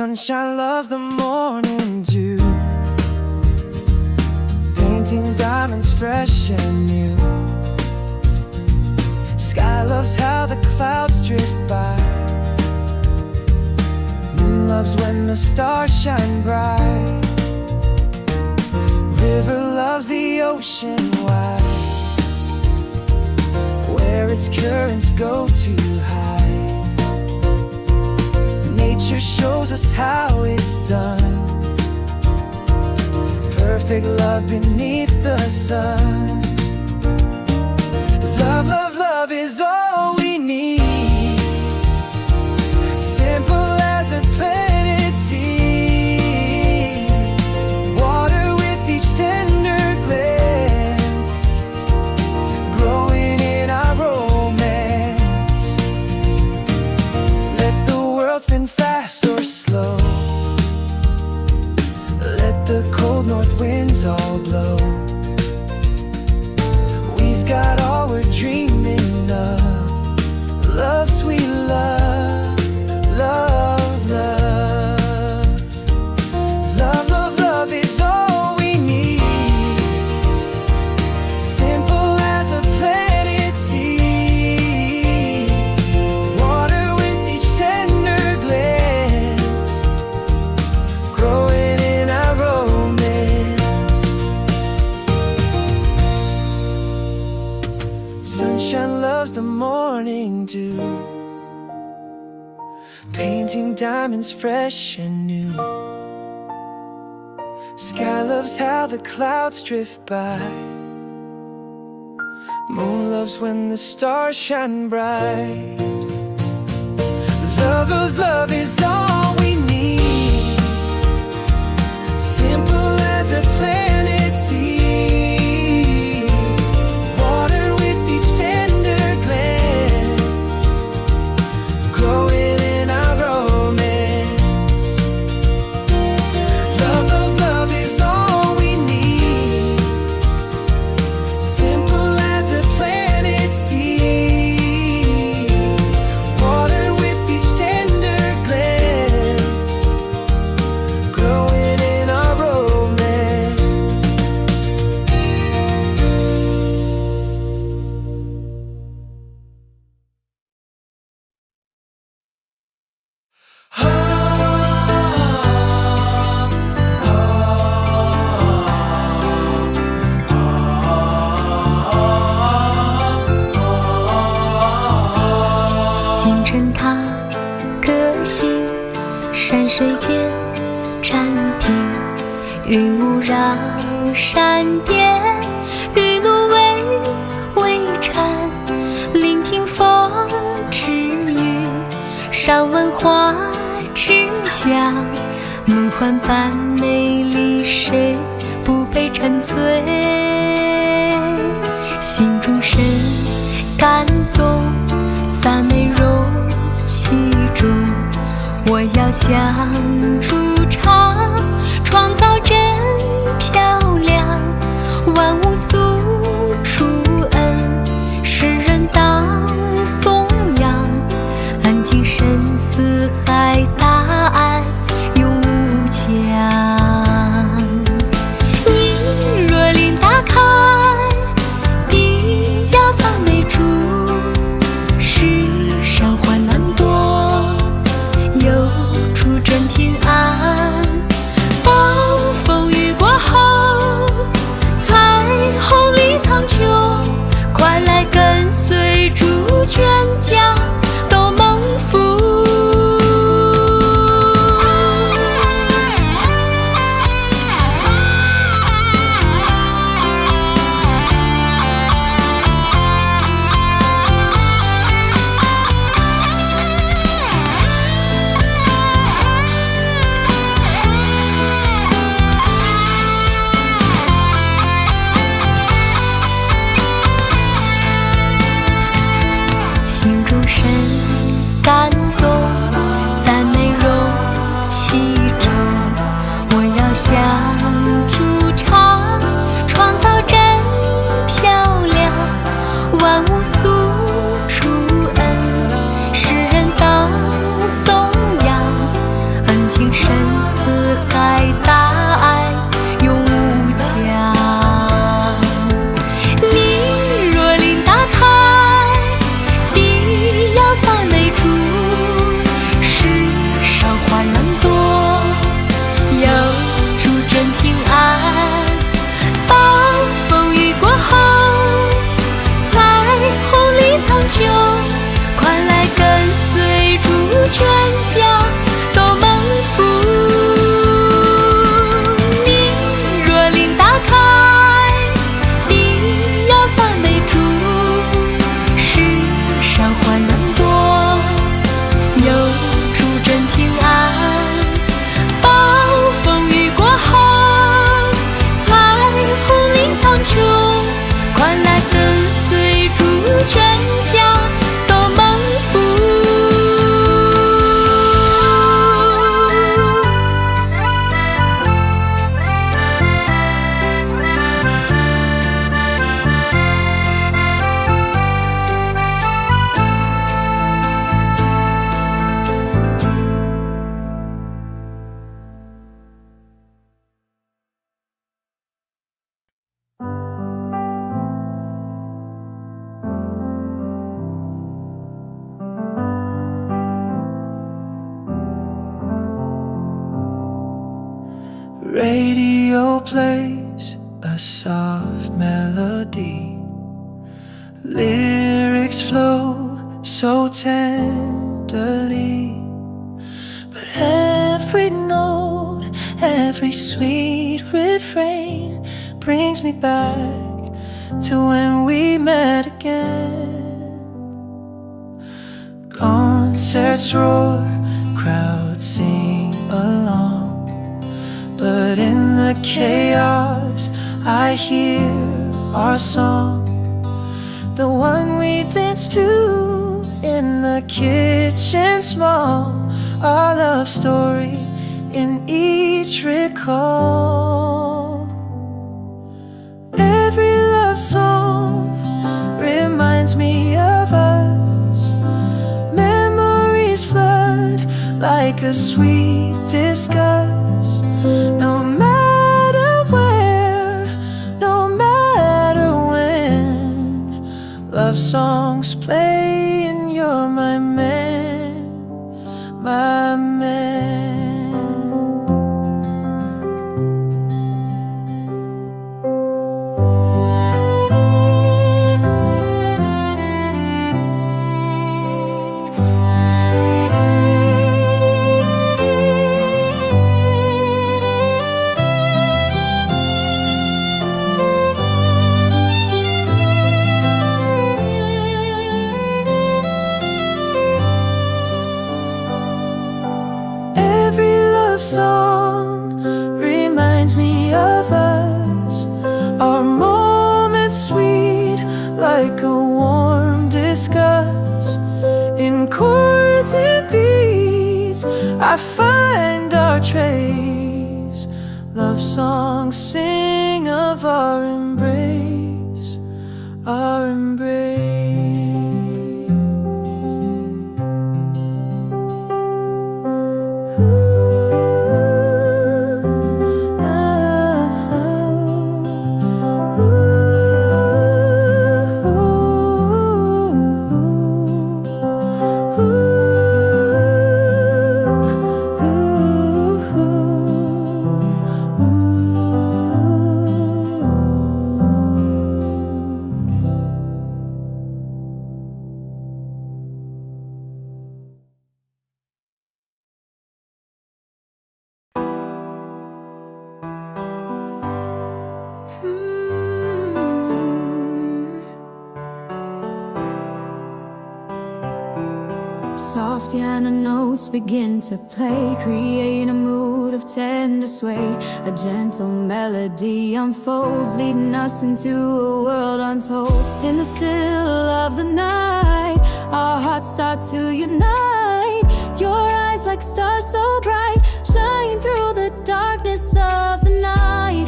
Sunshine loves the morning dew, painting diamonds fresh and new. Sky loves how the clouds drift by. Moon loves when the stars shine bright. River loves the ocean wide, where its currents go too high. Nature shows us how it's done. Perfect love beneath the sun. Love, love, love is all we need. Simple as a planet sea. Water with each tender glance, growing in our romance. Let the world spin fast or slow. Let the cold north winds all blow. We've got all we're dreaming of. Love, sweet love, love, love. Love, love, love is all we need. Simple as a planet sea. Water with each tender glance, growing in our romance. Sunshine loves the morning dew, painting diamonds fresh and new. Sky loves how the clouds drift by. Moon loves when the stars shine bright. Love, love, love is all we need. Simple as a planet sea. Water with each tender glance, growing in our romance. Love, love, love is all we need. Simple as a planet sea. Water with each tender glance, growing in our romance.清晨踏歌行，山水间暂停，云雾绕山巅，玉露微微颤，聆听风之语，上闻花之香，梦幻般美丽，谁不被沉醉？心中深感动，赞美柔其中，我要向主唱，创造真漂亮，万物诉出恩，世人当颂扬，安静深似海，大岸永无疆。你若临打开，必要赞美主，世上患难多，有主真平安。radio plays a soft melody. Lyrics flow so tenderly, but every note, every sweet refrain brings me back to when we met again. Concerts roar, crowds sing along, but in the chaos I hear our song, the one we danced to in the kitchen small, our love story in each recall. Every love song reminds me of us. Memories flood like a sweet disgust. No matter where, no matter when, love songs play and you're my man, my man. Song reminds me of us, our moments sweet like a warm discuss. In chords and beats I find our trace. Love songs sing of our embrace, our embrace. Soft piano notes begin to play, create a mood of tender sway. A gentle melody unfolds, leading us into a world untold. In the still of the night, our hearts start to unite. Your eyes like stars so bright, shine through the darkness of the night.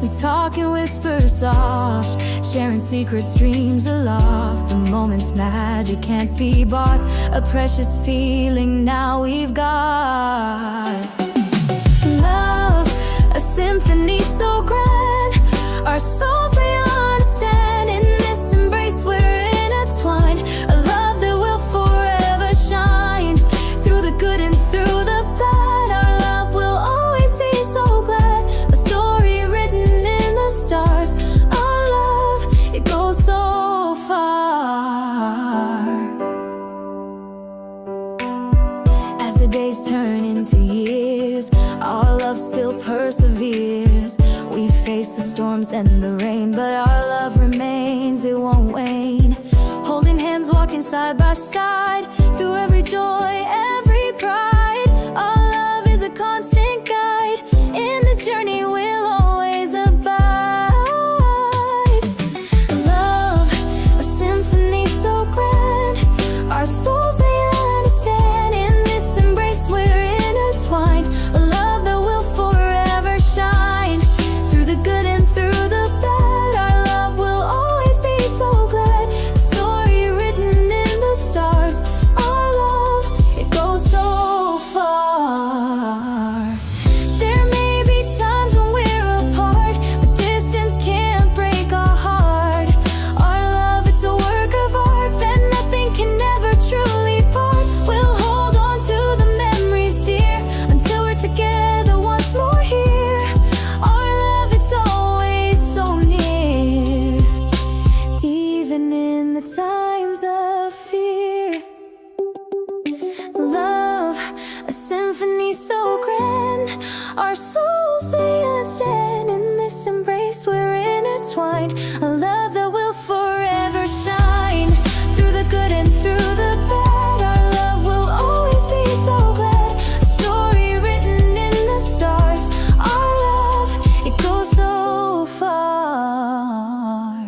We talk and whisper soft, sharing secrets, dreams aloft. The moment's magic can't be bought, a precious feeling now we've got. Love, a symphony so grand, our souls they understand. In this embrace we're intertwined, a love that will forever shine. Through the good and through the bad, our love will always be so glad. A story written in the stars, our love, it goes so far. As the days turn into years, our love still perseveres. We face the storms and the rain, but our love remains, it won't wane. Holding hands, walking side by side, through every joy, every pride. Our love is a constant guide, in this journey we'll always abide. Love, a symphony so grand, our souls they understand. In this embrace we're intertwined, a love that will forever shine. Through the good and through the bad, our love will always be so glad. A story written in the stars, our love, it goes find a love that will forever shine. Through the good and through the bad, our love will always be so glad. A story written in the stars. Our love, it goes so far.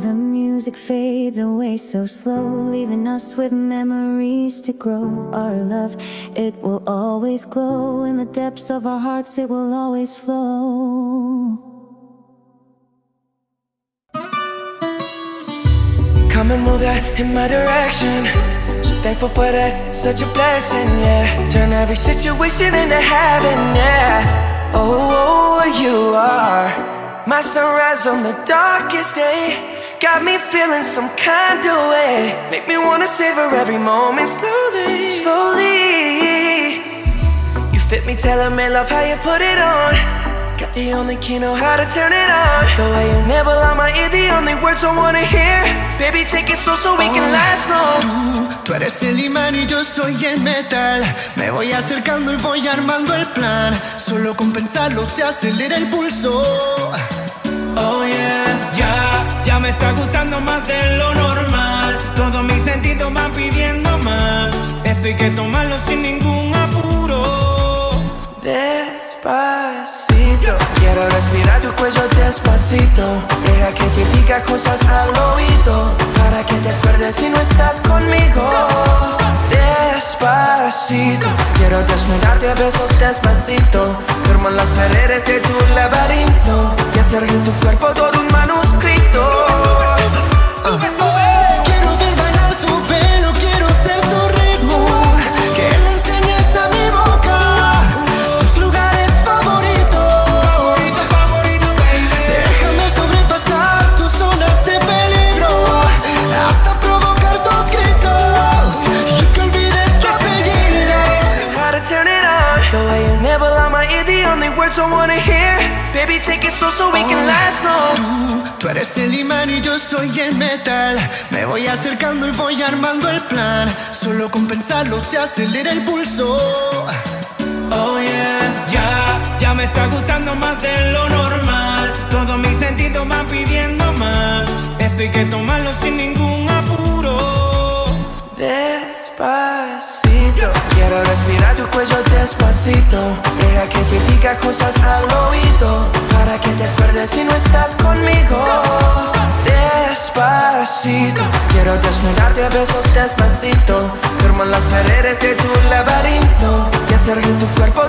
The music fades away so slow, leaving us with memories to grow. Our love, it will always glow. In the depths of our hearts, it will always flow. Come and move that in my direction. So thankful for that, it's such a blessing, yeah. Turn every situation into heaven, yeah. Oh, you are my sunrise on the darkest day. Got me feeling some kind of way. Make me wanna savor every moment slowly, slowly. You fit me, telling me love how you put it on. Got the only key, know how to turn it on. The way you nibble on my ear, the only words I wanna hear. Baby, take it slow so we can last long. Tú eres el imán y yo soy el metal. Me voy acercando y voy armando el plan. Solo con pensarlo se acelera el pulso. Oh yeah, ya me está gustando más de lo normal. Todos mis sentidos van pidiendo más. Esto hay que tomarlo sin ningún apuro. Despacito, quiero respirar tu cuello despacito. Deja que te diga cosas al oído, para que te acuerdes si no estás conmigo. Despacito, quiero desnudarte a besos despacito. Firmo en las paredes de tu laberinto y hacer de tu cuerpo todo un manuscrito. Sube, sube. Quiero ver bailar tu pelo, quiero ser tu ritmo. Que le enseñes a mi boca tus lugares favoritos. Favorito, baby. Déjame sobrepasar tus zonas de peligro, hasta provocar tus gritos y que olvides tu apellido. How to turn it on. The way you nibble on my ear, the only words I wanna hear. Baby, take it slow so we can last long. Tú eres el imán y yo soy el metal. Me voy acercando y voy armando el plan. Solo con pensarlo se acelera el pulso. Oh yeah, ya me está gustando más de lo normal. Todos mis sentidos van pidiendo más. Esto hay que tomarlo sin ningún apuro. Despacito, quiero respirar tu cuello despacito. Deja que te diga cosas al oído, para que te acuerdes si no estás conmigo. Despacito, quiero desnudarte a besos despacito. Firmo en las paredes de tu laberinto y hacer de tu cuerpo